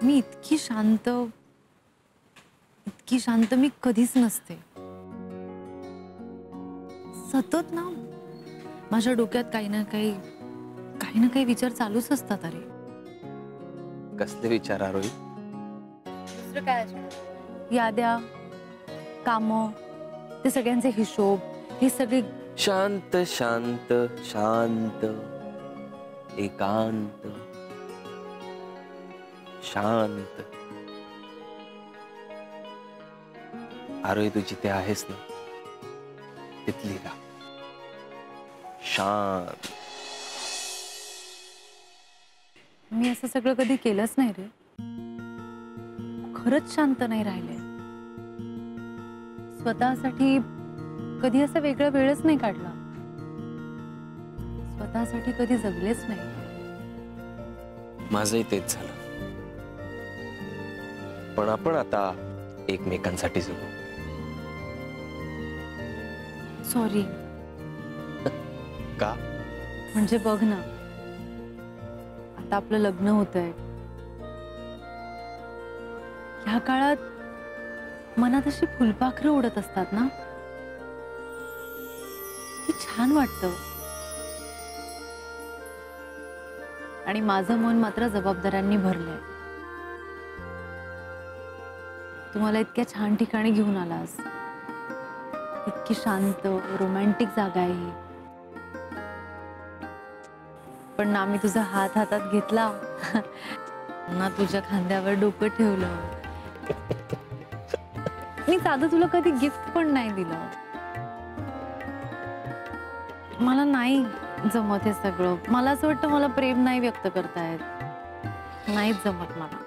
मी इतकी शांत मी कधीच नसते. सतत ना माझ्या डोक्यात काही ना काही विचार चालूच असतात. अरे कसले विचार आरोही? दुसरं काय असणार? याद्या, कामं, ते सगळ्यांचे हिशोब, हे सगळे. शांत शांत शांत, एकांत, शांत. आरोही तू जिथे आहेस ना तिथली राहा, शांत. मी असं सगळं कधी केलंच नाही रे. खरंच शांत नाही राहिले. स्वतःसाठी कधी असा वेगळा वेळच नाही काढला. स्वतःसाठी कधी जगलेच नाही. माझंही तेच झालं. पण आपण आता एकमेकांसाठी जगू. सॉरी. का? म्हणजे बघ ना, आता आपलं लग्न होतंय. ह्या काळात मनात अशी फुलपाखरं उडत असतात ना, ते छान वाटतं. आणि माझं मन मात्र जबाबदाऱ्यांनी भरलंय. तुम्हाला इतक्या छान ठिकाणी घेऊन आलास. इतकी शांत रोमॅन्टिक जागा आहे ही. पण ना मी तुझा हात हातात घेतला ना तुझ्या खांद्यावर डोकं ठेवलं. मी साधं तुला कधी गिफ्ट पण नाही दिलं. मला नाही जमत हे सगळं. मला असं वाटतं मला प्रेम नाही व्यक्त करता येत. नाहीच जमत मला.